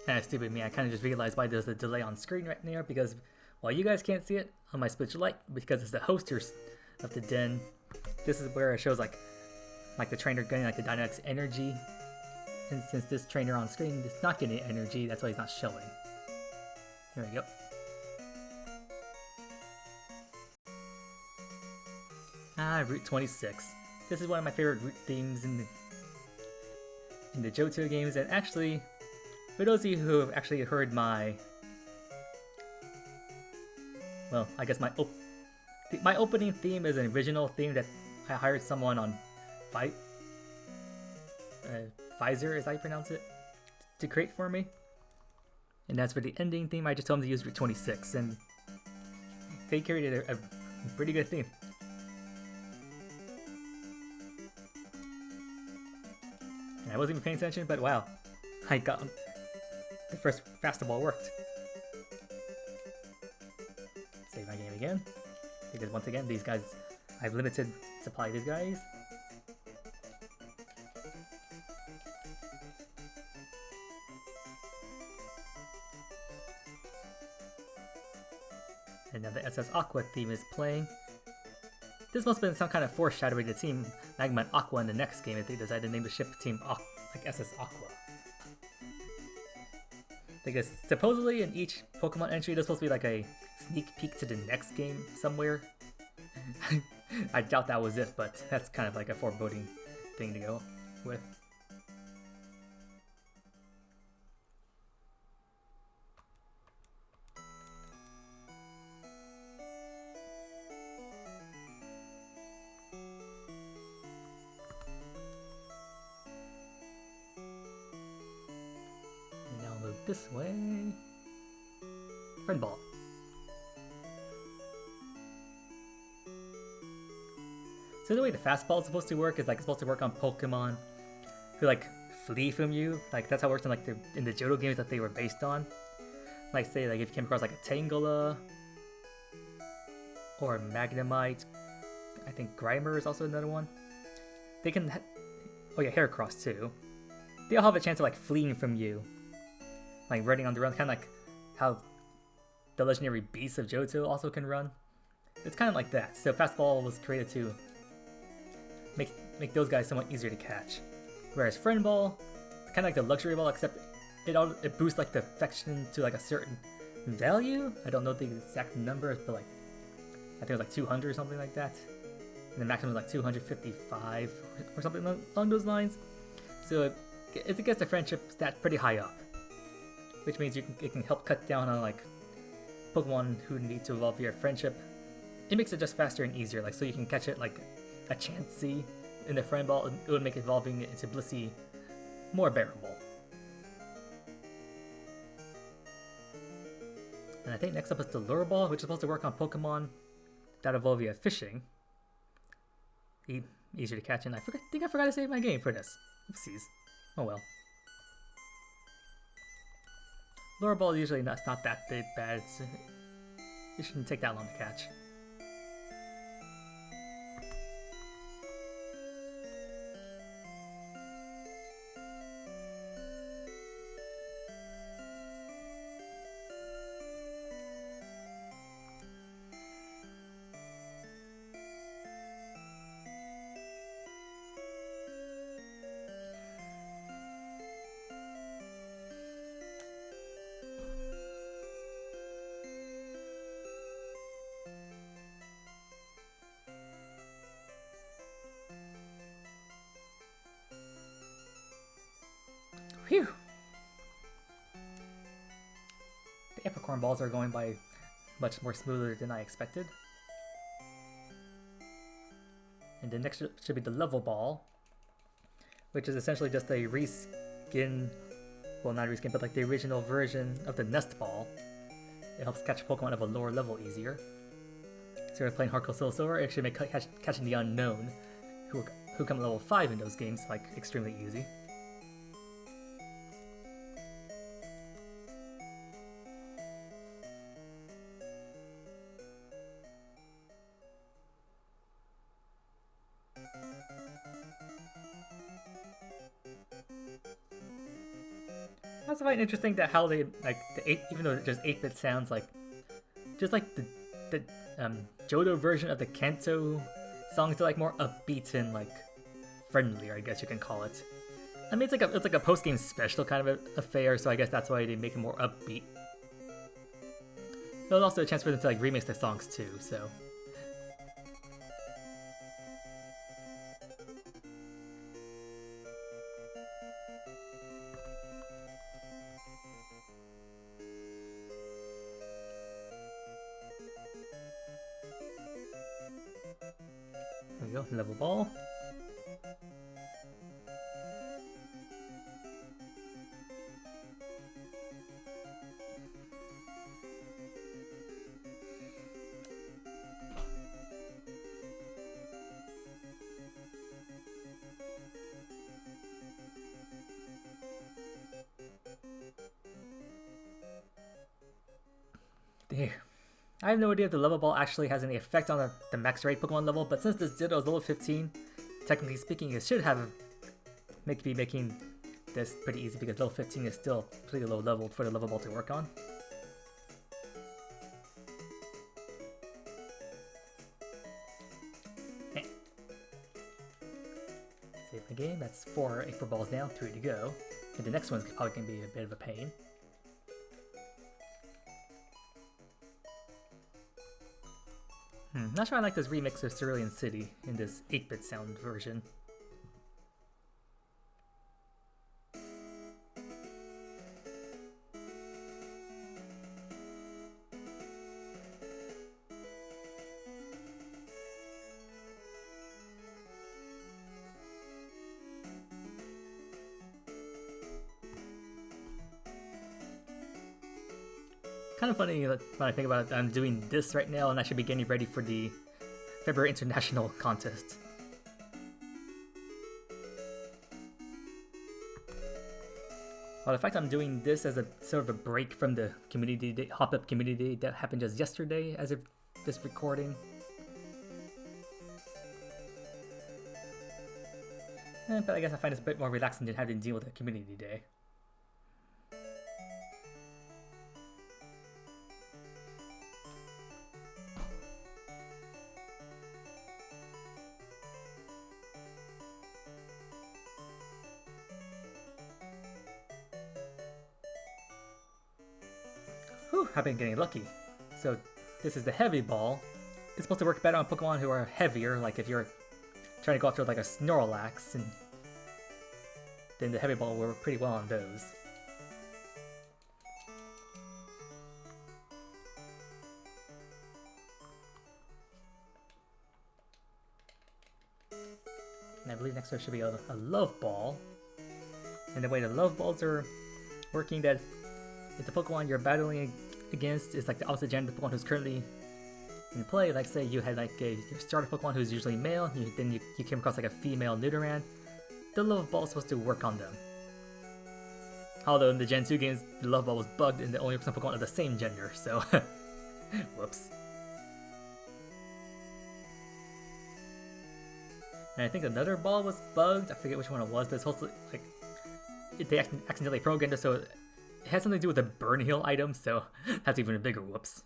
Kind of stupid of me, I kind of just realized why there's a delay on screen right there, because while you guys can't see it on my Switch Lite, because it's the hosters of the den, this is where it shows like the trainer getting like the Dynamax energy, and since this trainer on screen is not getting energy, that's why he's not showing. Here we go. Route 26. This is one of my favorite route themes in the Johto games, and actually, for those of you who have actually heard my, well, I guess my opening theme is an original theme that I hired someone on Pfizer, is how you pronounce it, to create for me. And as for the ending theme, I just told him to use Route 26, and they created a pretty good theme. And I wasn't even paying attention, but wow, I got the first fastball worked. Save my game again, because once again, these guys, I have limited supply of these guys. And now the SS Aqua theme is playing. This must have been some kind of foreshadowing to Team Magma and Aqua in the next game if they decided to name the ship Team like SS Aqua. Because supposedly in each Pokemon entry there's supposed to be like a sneak peek to the next game somewhere. I doubt that was it, but that's kind of like a foreboding thing to go with. This way. Friend Ball. So the way the fastball is supposed to work is like it's supposed to work on Pokemon who like flee from you. Like that's how it works in like in the Johto games that they were based on. Like say like if you came across like a Tangela or a Magnemite. I think Grimer is also another one. they can. Oh yeah, Heracross too. They all have a chance of like fleeing from you, like running on the run, kind of like how the legendary beasts of Johto also can run. It's kind of like that. So Fastball was created to make those guys somewhat easier to catch. Whereas Friend Ball, kind of like the luxury ball, except it boosts like the affection to like a certain value. I don't know the exact number, but like I think it was like 200 or something like that. And the maximum was like 255 or something along those lines. So it gets the friendship stat pretty high up, which means it can help cut down on like Pokemon who need to evolve via friendship. It makes it just faster and easier, like so you can catch it like a Chansey in the Friend Ball. It would make evolving into Blissey more bearable. And I think next up is the Lure Ball, which is supposed to work on Pokemon that evolve via fishing. Easier to catch, and I think I forgot to save my game for this. Oopsies. Oh well. Lure Ball usually not that bad. It shouldn't take that long to catch. Phew! The Apricorn balls are going by much more smoother than I expected. And the next should be the Level Ball, which is essentially just a reskin, well not a reskin, but like the original version of the Nest Ball. It helps catch Pokemon of a lower level easier. So if you're playing Hardcore Soul Silver, it should make catching the unknown, who come at level 5 in those games, like extremely easy. I also find it interesting that how they like even though it just 8-bit sounds like just like the Johto version of the Kanto songs are like more upbeat and like friendlier, I guess you can call it. I mean it's like a post game special kind of affair, so I guess that's why they make it more upbeat. But also a chance for them to like remix their songs too, so. There we go, Level Ball. There. I have no idea if the Level Ball actually has any effect on the max rate Pokemon level, but since this Ditto is level 15, technically speaking, it should have be making this pretty easy because level 15 is still pretty low level for the Level Ball to work on. Save my game. That's 4 April Balls down, 3 to go, and the next one's probably gonna be a bit of a pain. Not sure I like this remix of Cerulean City in this 8-bit sound version. Kind of funny when I think about it, I'm doing this right now and I should be getting ready for the February International Contest. Well, the fact I'm doing this as a sort of a break from the community day, hop-up community day that happened just yesterday as of this recording. But I guess I find this a bit more relaxing than having to deal with a community day. Whew, I've been getting lucky. So this is the heavy ball. It's supposed to work better on Pokemon who are heavier, like if you're trying to go after like a Snorlax, and then the heavy ball will work pretty well on those. And I believe next there should be a love ball. And the way the love balls are working, that if the Pokemon you're battling against is like the opposite gender Pokemon who's currently in play, like say you had like your starter Pokemon who's usually male, then you came across like a female Nidoran, the love ball is supposed to work on them. Although in the Gen 2 games, the love ball was bugged and the only Pokemon of the same gender, so whoops. And I think another ball was bugged, I forget which one it was, but it's also like they accidentally programmed it, so it has something to do with the burn heal item, so that's even a bigger whoops.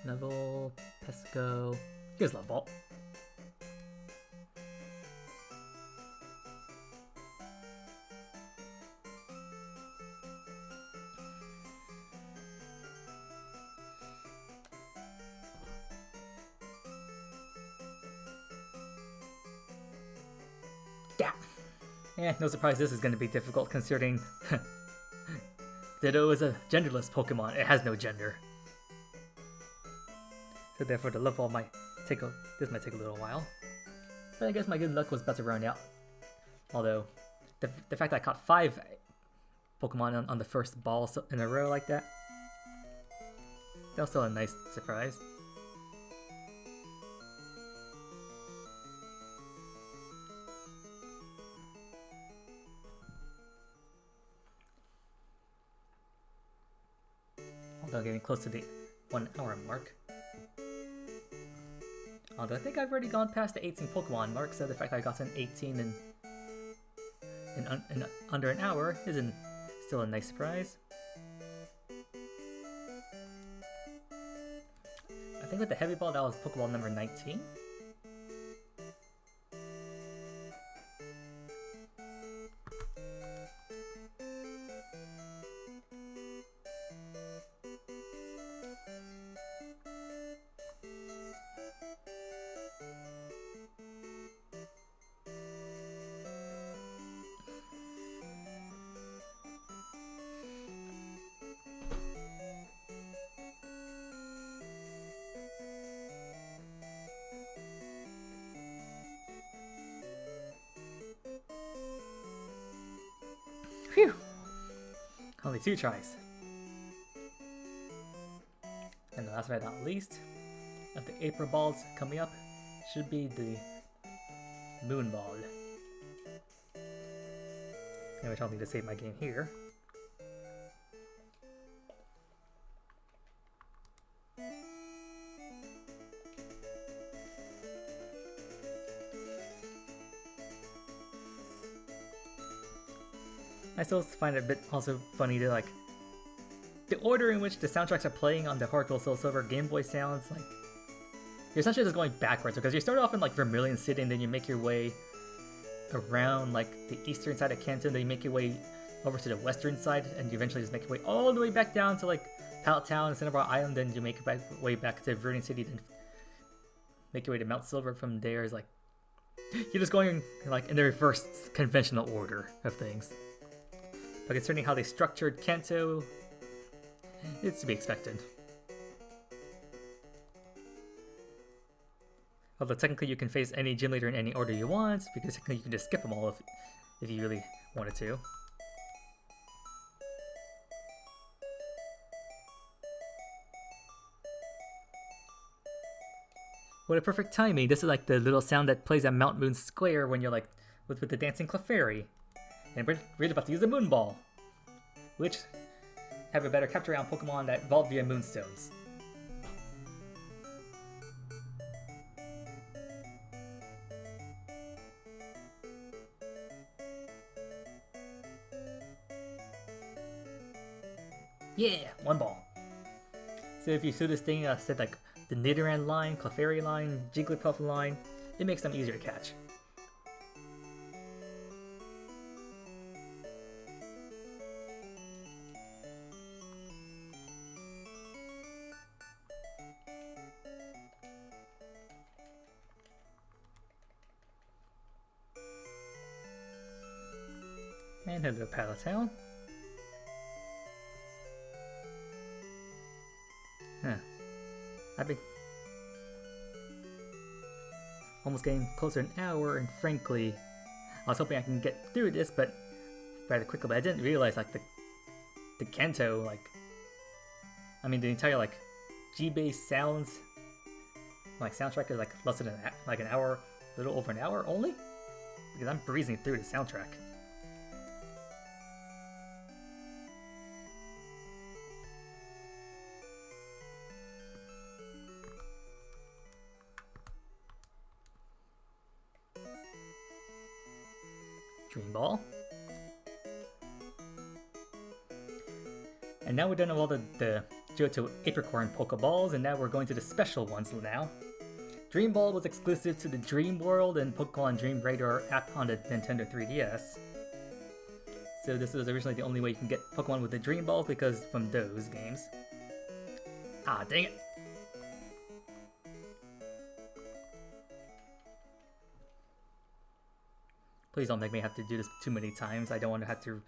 Neville, Pesco, here's Love Ball. Yeah, no surprise this is going to be difficult considering Ditto is a genderless Pokemon. It has no gender. So therefore the love ball might take a little while. But I guess my good luck was about to run out. Although, the fact that I caught 5 Pokemon on the first ball in a row like that, that was still a nice surprise. Although getting close to the 1 hour mark. Although I think I've already gone past the 18 Pokemon mark, so the fact that I got to an 18 in under an hour isn't still a nice surprise. I think with the heavy ball that was Pokeball number 19. Phew! Only 2 tries. And last but not least, of the April balls coming up, should be the Moon Ball. Which I'll need to save my game here. I still find it a bit also funny to like the order in which the soundtracks are playing on the Heart Gold Soul Silver Game Boy sounds like you're essentially just going backwards, because you start off in like Vermilion City and then you make your way around like the eastern side of Kanto, then you make your way over to the western side, and you eventually just make your way all the way back down to like Pallet Town and Cinnabar Island, then you make your way back to Vermilion City, then make your way to Mount Silver from there. Is like you're just going like in the reverse conventional order of things. But concerning how they structured Kanto, it's to be expected. Although technically you can face any gym leader in any order you want, because technically you can just skip them all if you really wanted to. What a perfect timing! This is like the little sound that plays at Mount Moon Square when you're like with the dancing Clefairy. And we're really about to use the Moon Ball, which have a better capture rate on Pokemon that evolve via Moonstones. Yeah, one ball. So if you do this thing, set like the Nidoran line, Clefairy line, Jigglypuff line, it makes them easier to catch. And head to Palatown. Huh. I've been almost getting closer to an hour, and frankly, I was hoping I can get through this, but rather quickly. But I didn't realize like the Kanto, like, I mean the entire like G-based sounds, like soundtrack is like less than an hour, a little over an hour only, because I'm breezing through the soundtrack. Dream Ball. And now we're done with all the Johto Apricorn Pokeballs, and now we're going to the special ones now. Dream Ball was exclusive to the Dream World and Pokemon Dream Radar app on the Nintendo 3DS. So this was originally the only way you can get Pokemon with the Dream Ball, because from those games. Ah, dang it! Please don't make me have to do this too many times. I don't want to have to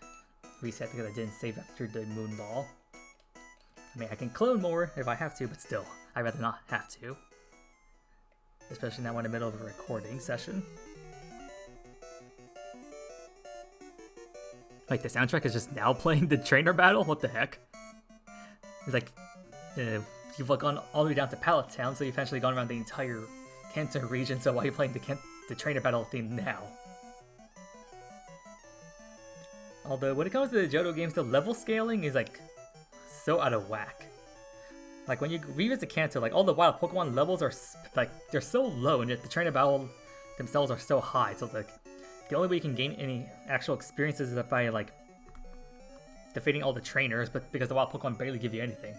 reset because I didn't save after the Moon Ball. I mean, I can clone more if I have to, but still, I'd rather not have to. Especially now in the middle of a recording session. Like, the soundtrack is just now playing the trainer battle? What the heck? It's like, you've gone all the way down to Pallet Town, so you've actually gone around the entire Kanto region, so why are you playing the trainer battle theme now? Although, when it comes to the Johto games, the level scaling is, like, so out of whack. Like, when you revisit Kanto, like, all the wild Pokemon levels are, like, they're so low, and yet the trainer battle themselves are so high, so it's like, the only way you can gain any actual experiences is by, like, defeating all the trainers, but because the wild Pokemon barely give you anything.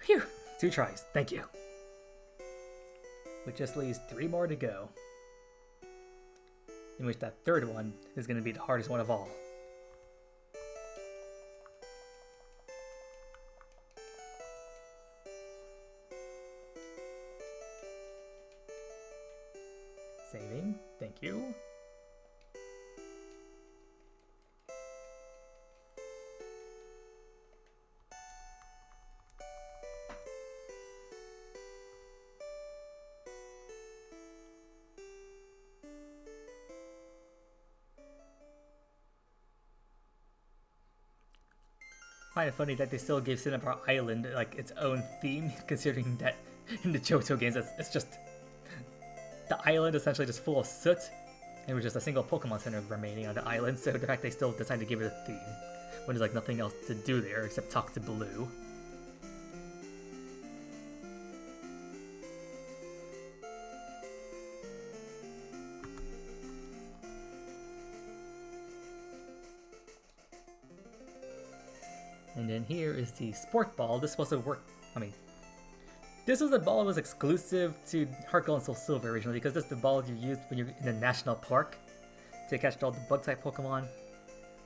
Phew! 2 tries, thank you. Which just leaves 3 more to go. In which that third one is going to be the hardest one of all. Saving, thank you. I find it funny that they still gave Cinnabar Island like its own theme, considering that in the Johto games it's just the island essentially just full of soot, and with just a single Pokemon Center remaining on the island. So the fact they still decided to give it a theme when there's like nothing else to do there except talk to Blue. And then here is the Sport Ball. This was a this was a ball that was exclusive to Heart Gold and Soul Silver originally, because that's the ball you used when you're in the National Park to catch all the Bug-type Pokemon.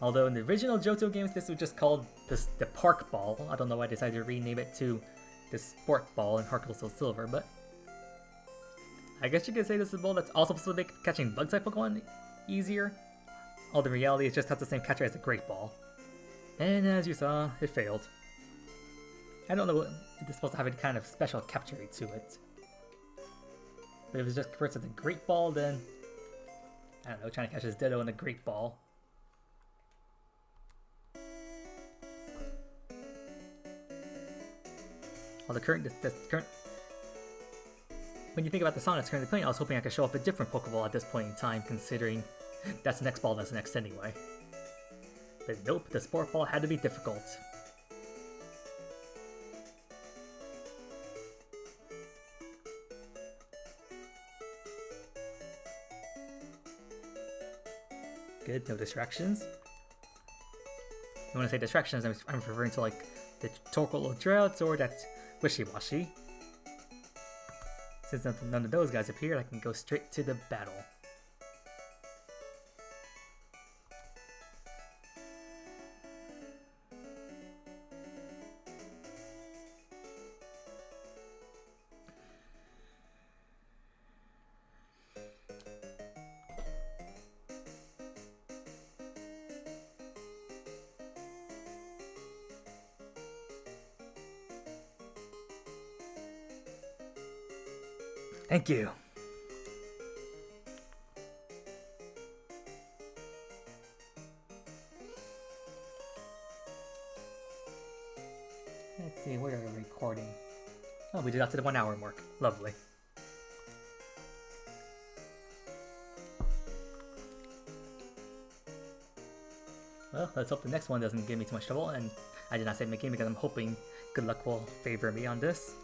Although in the original Johto games, this was just called the Park Ball. I don't know why I decided to rename it to the Sport Ball in Heart Gold and Soul Silver, but I guess you could say this is a ball that's also supposed to make catching Bug-type Pokemon easier. Although in reality, it just has the same catcher as the Great Ball. And as you saw, it failed. I don't know it's supposed to have any kind of special capture rate to it. But if it's just converts to the Great Ball, then I don't know, trying to catch his Ditto in the Great Ball. Well, the current when you think about the song that's currently playing, I was hoping I could show off a different Pokeball at this point in time, considering that's the next ball that's next anyway. But nope, the Sport Ball had to be difficult. Good, no distractions. When I say distractions, I'm referring to like the Torkoal Droughts or that Wishy-Washy. Since none of those guys appeared, I can go straight to the battle. Thank you. Let's see, where are we recording? Oh, we did up to the 1 hour mark. Lovely. Well, let's hope the next one doesn't give me too much trouble, and I did not say making because I'm hoping good luck will favor me on this.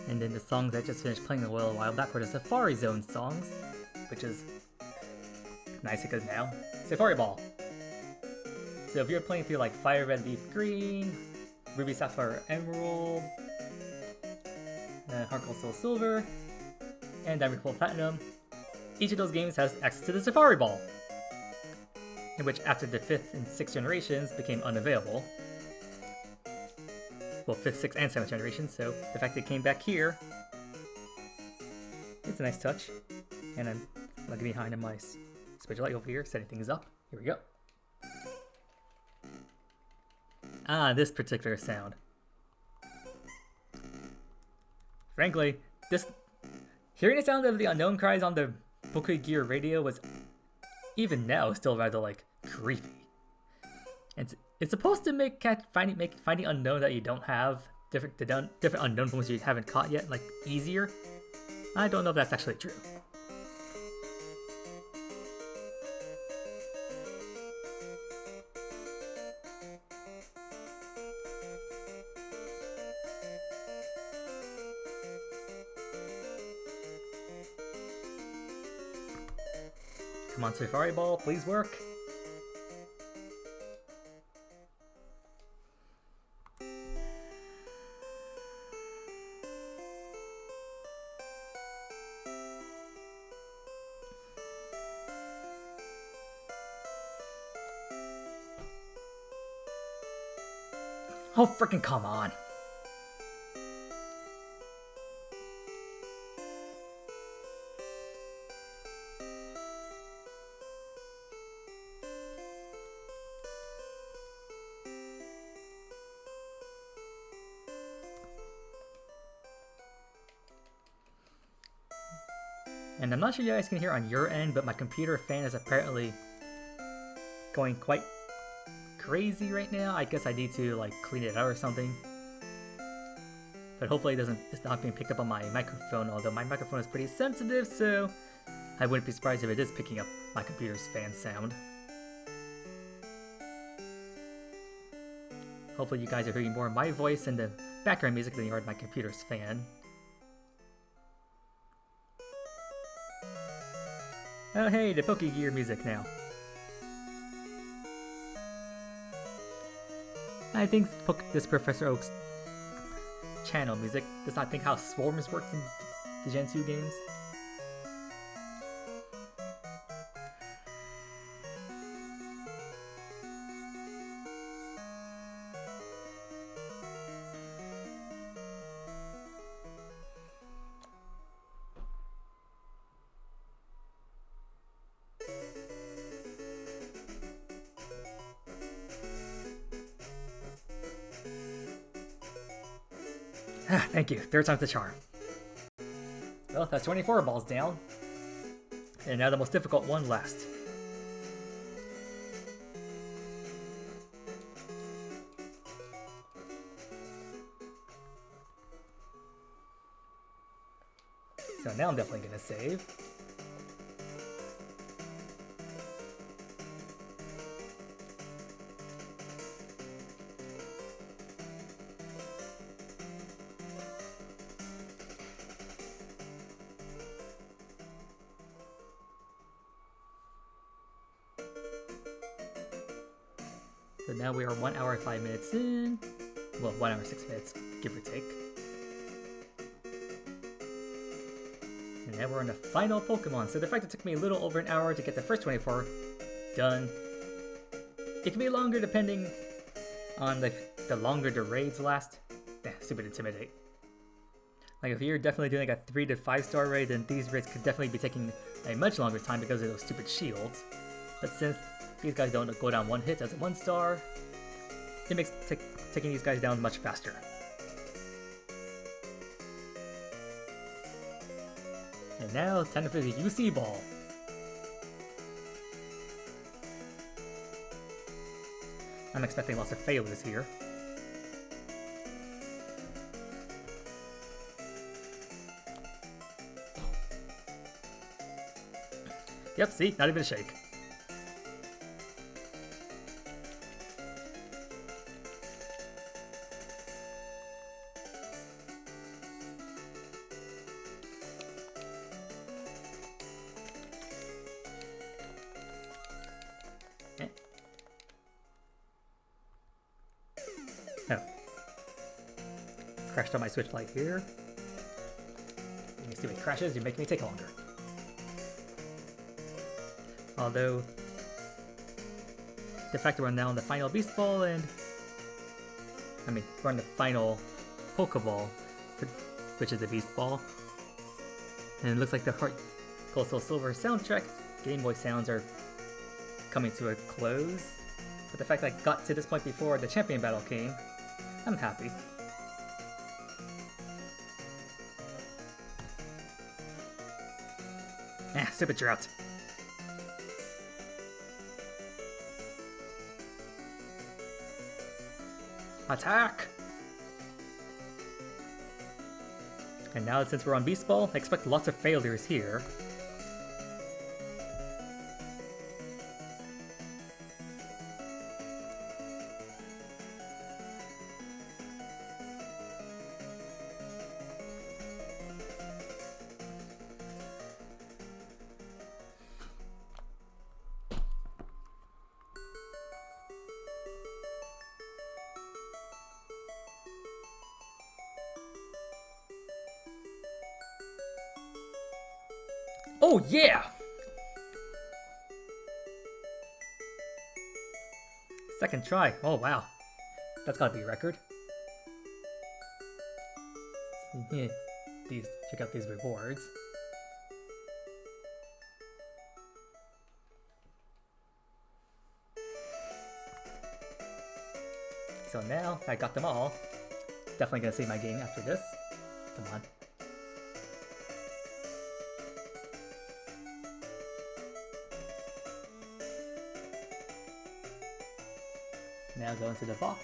And then the songs I just finished playing a little while back were the Safari Zone songs, which is nice because now Safari Ball. So if you're playing through like Fire Red Leaf Green, Ruby Sapphire Emerald, Heart Gold Soul Silver, and Diamond Pearl Platinum, each of those games has access to the Safari Ball, in which after the 5th and 6th generations became unavailable. Well, 5th, 6th, and 7th generation, so the fact that it came back here, it's a nice touch. And I'm looking behind in my special light over here, setting things up. Here we go. Ah, this particular sound. Frankly, hearing the sound of the unknown cries on the Pokegear radio was, even now, still rather, like, creepy. And it's supposed to make finding unknown that you don't have, different unknown ones you haven't caught yet, like, easier. I don't know if that's actually true. Come on, Safari Ball, please work. Oh, freaking come on. And I'm not sure you guys can hear on your end, but my computer fan is apparently going quite crazy right now. I guess I need to like clean it out or something. But hopefully it's not being picked up on my microphone, although my microphone is pretty sensitive, so I wouldn't be surprised if it is picking up my computer's fan sound. Hopefully you guys are hearing more of my voice and the background music than you are my computer's fan. Oh hey, the Pokegear music now. I think this Professor Oak's channel music does not think how swarms work in the Gen 2 games. Thank you. Third time's the charm. Well, that's 24 balls down. And now the most difficult one last. So now I'm definitely gonna save. So now we are 1 hour 5 minutes in. Well, 1 hour 6 minutes, give or take. And now we're on the final Pokemon. So the fact it took me a little over an hour to get the first 24 done. It can be longer depending on the longer the raids last. Stupid Intimidate. Like if you're definitely doing like a 3 to 5 star raid, then these raids could definitely be taking a much longer time because of those stupid shields. But since these guys don't go down one hit as a 1 star, it makes taking these guys down much faster. And now, time for the UC Ball. I'm expecting lots of failures here. Yep, see? Not even a shake. Oh. Crashed on my Switch Lite here. You see what crashes, you make me take longer. Although, the fact that we're now in the final Beast Ball and... we're on the final Pokeball, which is the Beast Ball. And it looks like the Heart Gold Soul Silver soundtrack Game Boy sounds are coming to a close. But the fact that I got to this point before the champion battle came, I'm happy. Stupid drought. Attack! And now since we're on Beast Ball, I expect lots of failures here. Oh yeah! Second try. Oh wow. That's gotta be a record. Check out these rewards. So now I got them all. Definitely gonna save my game after this. Come on. Now go into the box.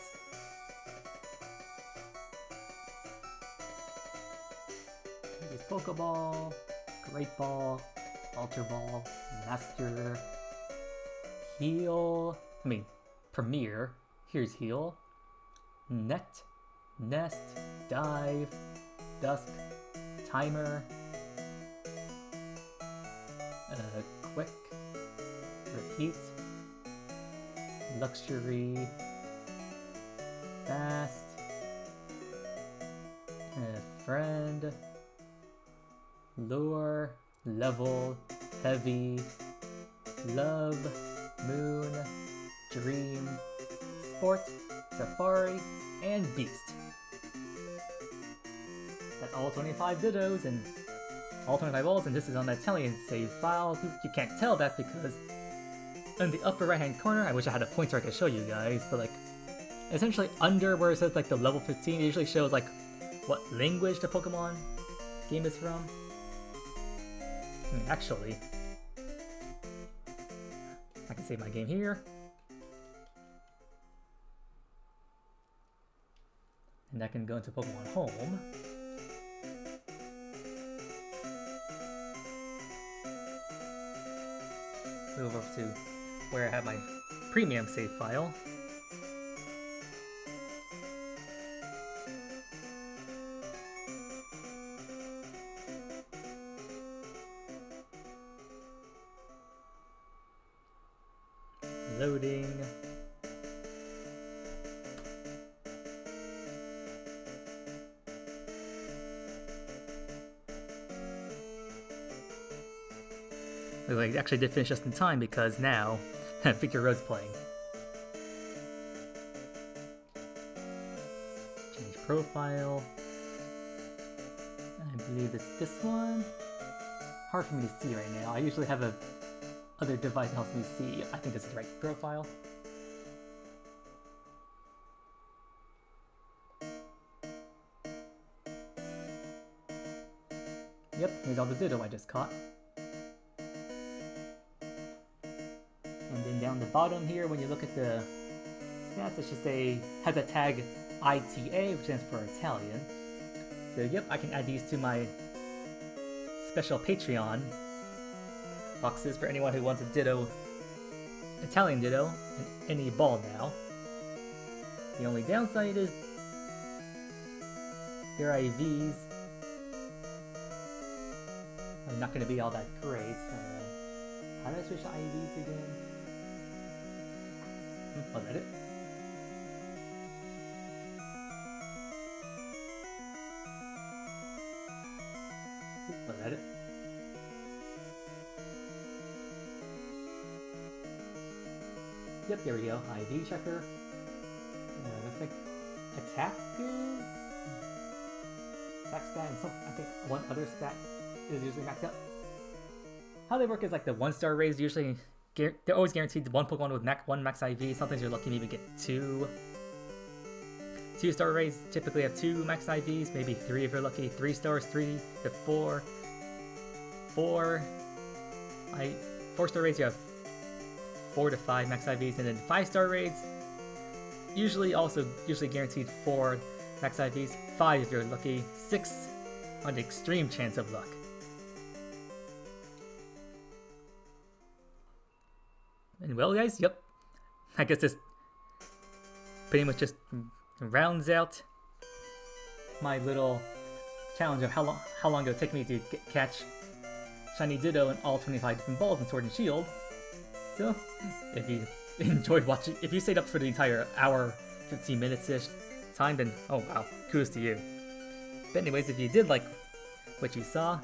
Here's Pokeball, Great Ball, Ultra Ball, Master, Heal, Premier, here's Heal, Net, Nest, Dive, Dusk, Timer, quick, repeat, luxury, fast, friend, lure, level, heavy, love, moon, dream, sport, safari, and beast. That's all 25 Dittos and all 25 balls, and this is on the Italian save file. You can't tell that because in the upper right hand corner, I wish I had a pointer I could show you guys, but like essentially under where it says like the level 15, it usually shows like what language the Pokemon game is from. Actually, I can save my game here. And I can go into Pokemon Home. Move over to where I have my premium save file. Loading. I actually did finish just in time because now Figure Road's playing. Change profile. I believe it's this one. Hard for me to see right now. I usually have a other device that helps me see. I think this is the right profile. Yep, here's all the Ditto I just caught. And then down the bottom here, when you look at the stats, it should say, has a tag ITA, which stands for Italian. So yep, I can add these to my special Patreon boxes for anyone who wants a Ditto, Italian Ditto, in any ball now. The only downside is their IVs are not going to be all that great. How do I switch to IVs again? Was that it? Was that it? Yep, there we go. IV checker. Looks like attack stat, and I think one other stat is usually maxed out. How they work is like the 1-star raids usually they're always guaranteed one Pokemon with one max IV. Sometimes you're lucky maybe get 2 2-star raids typically have 2 max IVs, maybe 3 if you're lucky. 3 stars, 3 to 4. 4-star raids you have 4 to 5 max IVs, and then 5-star raids usually guaranteed 4 max IVs, 5 if you're lucky, 6 on the extreme chance of luck. And well guys, yep, I guess this pretty much just rounds out my little challenge of how long it'll take me to catch Shiny Ditto in all 25 different balls in Sword and Shield. So, if you enjoyed watching, if you stayed up for the entire hour, 15 minutes-ish time, then oh wow, kudos to you. But anyways, if you did like what you saw,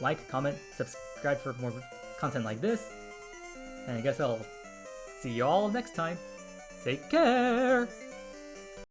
like, comment, subscribe for more content like this, and I guess I'll see you all next time. Take care!